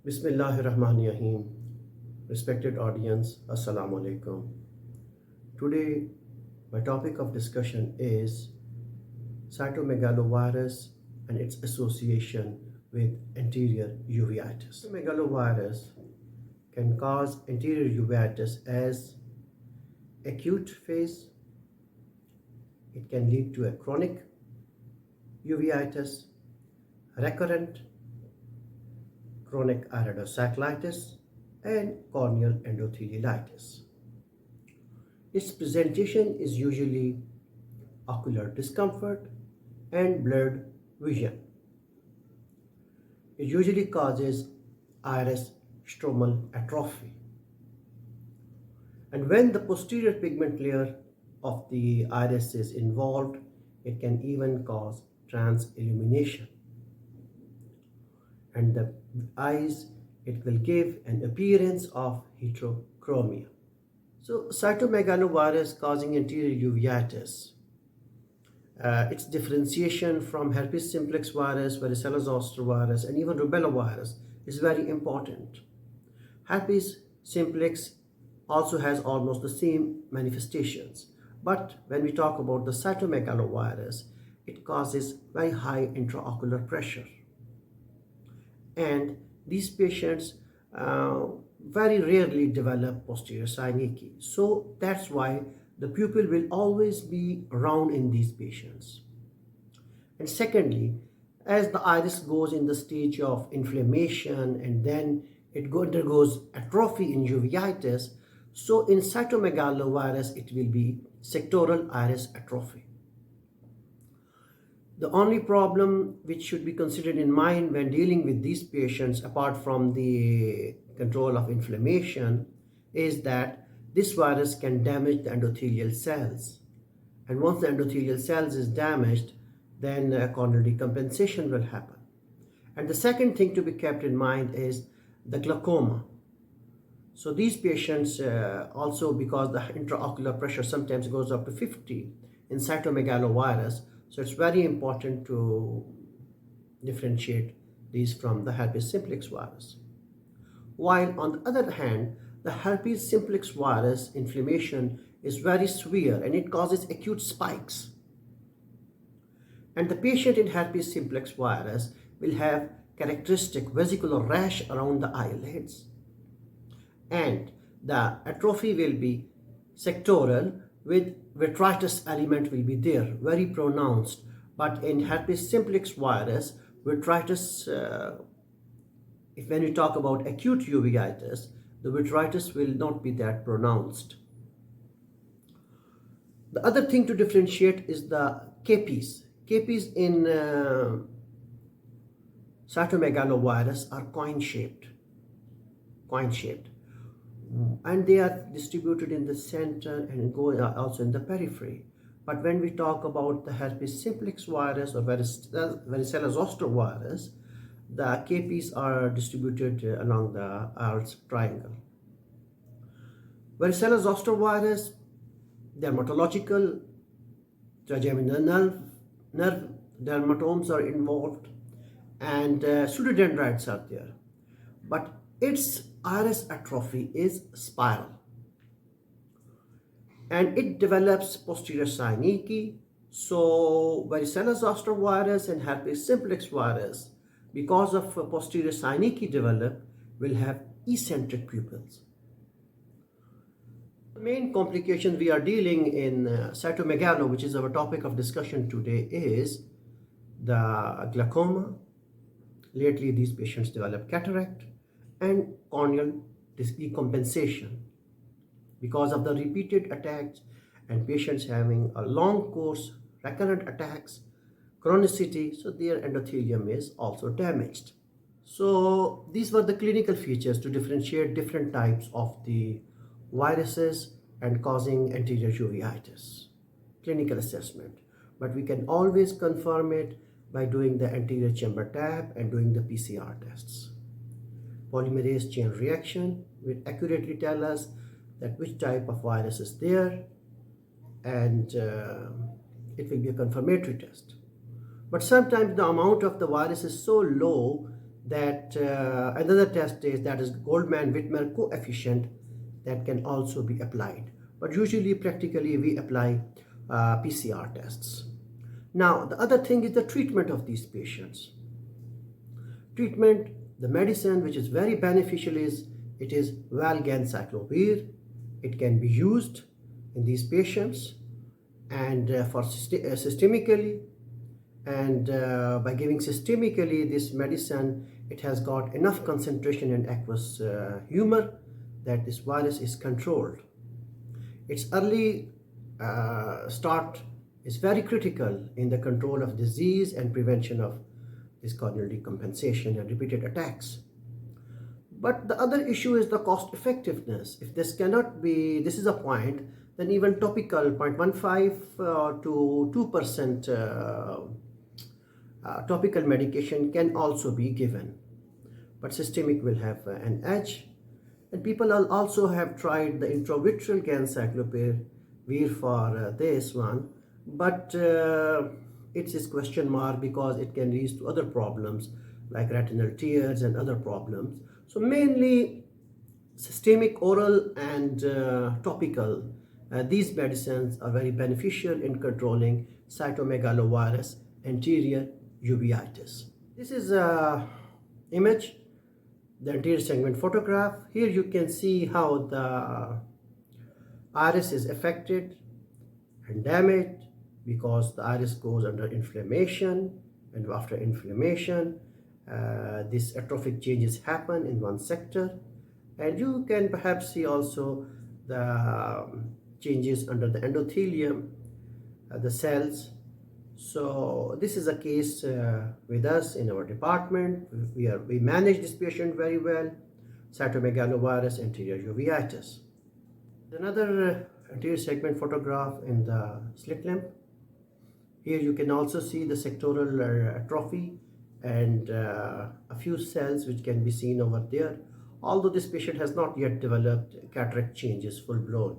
Bismillahirrahmanirrahim. Respected audience, Assalamu alaikum. Today, my topic of discussion is cytomegalovirus and its association with anterior uveitis. Cytomegalovirus can cause anterior uveitis as acute phase. It can lead to a chronic uveitis, recurrent chronic iridocyclitis, and corneal endotheliitis. Its presentation is usually ocular discomfort and blurred vision. It usually causes iris stromal atrophy. And when the posterior pigment layer of the iris is involved, it can even cause transillumination. And the eyes, it will give an appearance of heterochromia. So cytomegalovirus causing anterior uveitis, its differentiation from herpes simplex virus, varicella zoster virus, and even rubella virus is very important. Herpes simplex also has almost the same manifestations, but when we talk about the cytomegalovirus, it causes very high intraocular pressure. And these patients very rarely develop posterior synecdoche. So that's why the pupil will always be round in these patients. And secondly, as the iris goes in the stage of inflammation and then it undergoes atrophy in uveitis, so in cytomegalovirus it will be sectoral iris atrophy. The only problem which should be considered in mind when dealing with these patients, apart from the control of inflammation, is that this virus can damage the endothelial cells. And once the endothelial cells is damaged, then corneal decompensation will happen. And the second thing to be kept in mind is the glaucoma. So these patients also, because the intraocular pressure sometimes goes up to 50 in cytomegalovirus, so it's very important to differentiate these from the herpes simplex virus. While on the other hand, the herpes simplex virus inflammation is very severe and it causes acute spikes. And the patient in herpes simplex virus will have characteristic vesicular rash around the eyelids. And the atrophy will be sectoral with vitritis element will be there, very pronounced. But in herpes simplex virus, vitritis, if when you talk about acute uveitis, the vitritis will not be that pronounced. The other thing to differentiate is the capes. Capes in cytomegalovirus are coin-shaped. And they are distributed in the center and go also in the periphery. But when we talk about the herpes simplex virus or varicella zoster virus, the capes are distributed along the Arles triangle. Varicella zoster virus, dermatological, trigeminal nerve dermatomes are involved, and pseudodendrites are there. But its iris atrophy is spiral. And it develops posterior synecdoche. So varicella zoster virus and herpes simplex virus, because of posterior synecdoche develop, will have eccentric pupils. The main complication we are dealing in cytomegalo, which is our topic of discussion today, is the glaucoma. Lately, these patients develop cataract and corneal decompensation because of the repeated attacks and patients having a long course recurrent attacks, chronicity, so their endothelium is also damaged. So these were the clinical features to differentiate different types of the viruses and causing anterior uveitis. Clinical assessment. But we can always confirm it by doing the anterior chamber tap and doing the PCR tests. Polymerase chain reaction will accurately tell us that which type of virus is there, and it will be a confirmatory test. But sometimes the amount of the virus is so low that another test is that is Goldman-Whitmer coefficient that can also be applied. But usually, practically, we apply PCR tests. Now, the other thing is the treatment of these patients. Treatment, the medicine which is very beneficial is valganciclovir. It can be used in these patients and systemically, and by giving systemically this medicine, it has got enough concentration in aqueous humor that this virus is controlled. Its early start is very critical in the control of disease and prevention of this corneal decompensation and repeated attacks. But the other issue is the cost effectiveness. If this cannot be, this is a point, then even topical 0.15 to 2% topical medication can also be given. But systemic will have an edge. And people also have tried the intravitreal ganciclovir for this one, but it is question mark because it can lead to other problems like retinal tears and other problems. So mainly systemic, oral and topical, these medicines are very beneficial in controlling cytomegalovirus anterior uveitis. This is a image, the anterior segment photograph. Here you can see how the iris is affected and damaged because the iris goes under inflammation, and after inflammation these atrophic changes happen in one sector, and you can perhaps see also the changes under the endothelium, the cells. So this is a case with us in our department. We manage this patient very well, cytomegalovirus anterior uveitis. Another anterior segment photograph in the slit lamp. Here you can also see the sectoral atrophy and a few cells which can be seen over there, although this patient has not yet developed cataract changes full blown.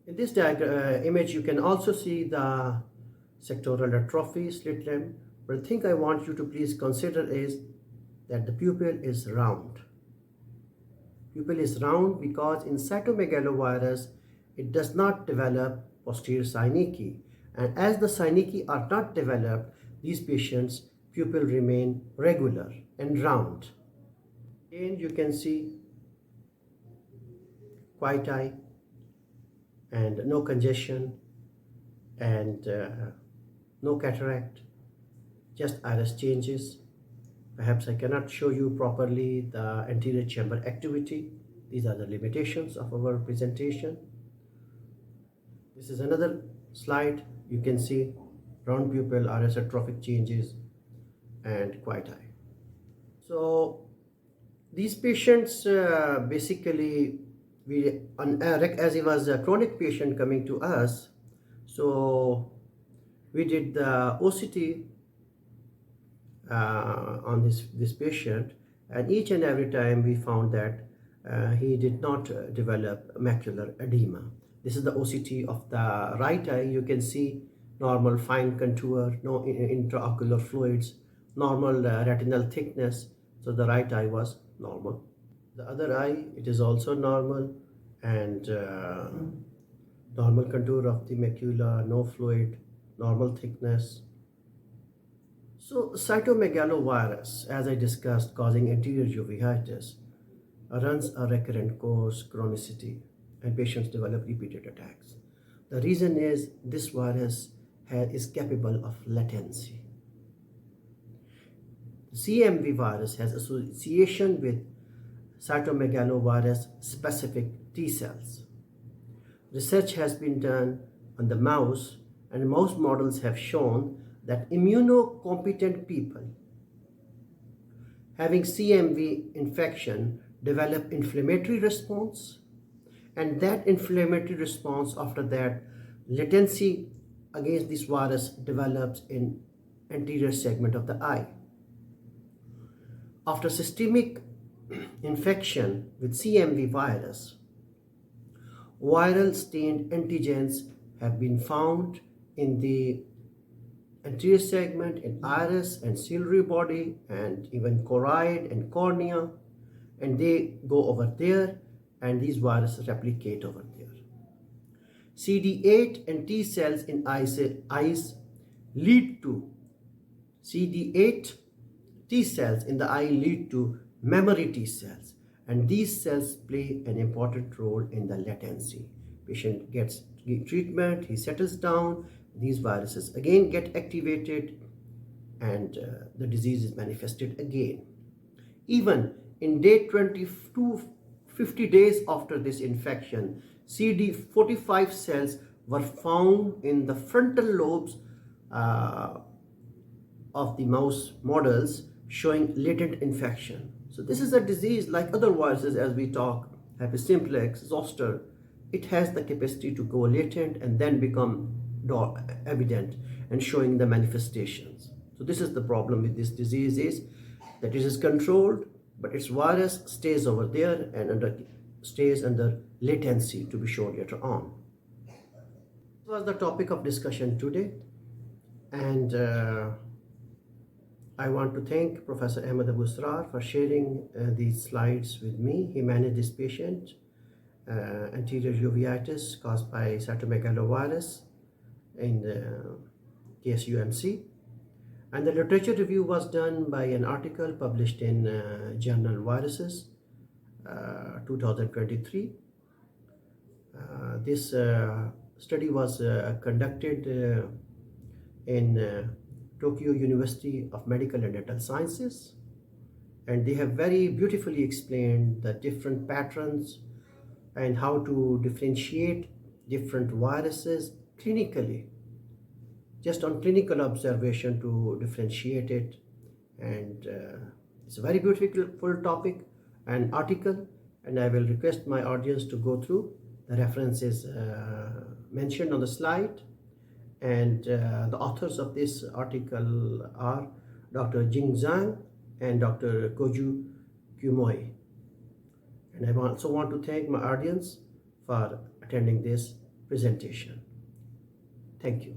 In this image you can also see the sectoral atrophy slit lamp, but the thing I want you to please consider is that the pupil is round. Pupil is round because in cytomegalovirus it does not develop posterior synecdoche, and as the synecdoche are not developed, these patients' pupil remain regular and round. And you can see quiet eye and no congestion and no cataract, just iris changes. Perhaps I cannot show you properly the anterior chamber activity. These are the limitations of our presentation. This is another slide. You can see round pupil, iris atrophic changes and quiet eye. So these patients basically, as he was a chronic patient coming to us, so we did the OCT on this patient, and each and every time we found that he did not develop macular edema. This is the OCT of the right eye. You can see normal fine contour, no intraocular fluids, normal retinal thickness. So the right eye was normal. The other eye, it is also normal, and normal contour of the macula, no fluid, normal thickness. So cytomegalovirus, as I discussed, causing anterior uveitis, runs a recurrent course, chronicity, and patients develop repeated attacks. The reason is this virus is capable of latency. CMV virus has association with cytomegalovirus specific T cells. Research has been done on the mouse, and mouse models have shown that immunocompetent people having CMV infection develop inflammatory response, and that inflammatory response, after that, latency against this virus develops in anterior segment of the eye. After systemic infection with CMV virus, viral stained antigens have been found in the anterior segment, in iris and ciliary body, and even choroid and cornea, and they go over there, and these viruses replicate over there. CD8 and T cells in eyes lead to CD8 T cells in the eye lead to memory T cells, and these cells play an important role in the latency. Patient gets treatment, he settles down, these viruses again get activated, and the disease is manifested again. Even in day 22, 50 days after this infection, CD45 cells were found in the frontal lobes of the mouse models, showing latent infection. So this is a disease like other viruses as we talk, herpes simplex, zoster. It has the capacity to go latent and then become evident and showing the manifestations. So this is the problem with this disease, is that it is controlled, but its virus stays over there and stays under latency, to be shown later on. This was the topic of discussion today, and I want to thank Professor Ahmed Abu Srar for sharing these slides with me. He managed this patient, anterior uveitis caused by cytomegalovirus in the KSUMC. And the literature review was done by an article published in Journal Viruses, 2023. This study was conducted in Tokyo University of Medical and Dental Sciences, and they have very beautifully explained the different patterns and how to differentiate different viruses clinically, just on clinical observation to differentiate it. And it's a very beautiful topic and article, and I will request my audience to go through the references mentioned on the slide. And the authors of this article are Dr. Jing Zhang and Dr. Koju Kumoi. And I also want to thank my audience for attending this presentation. Thank you.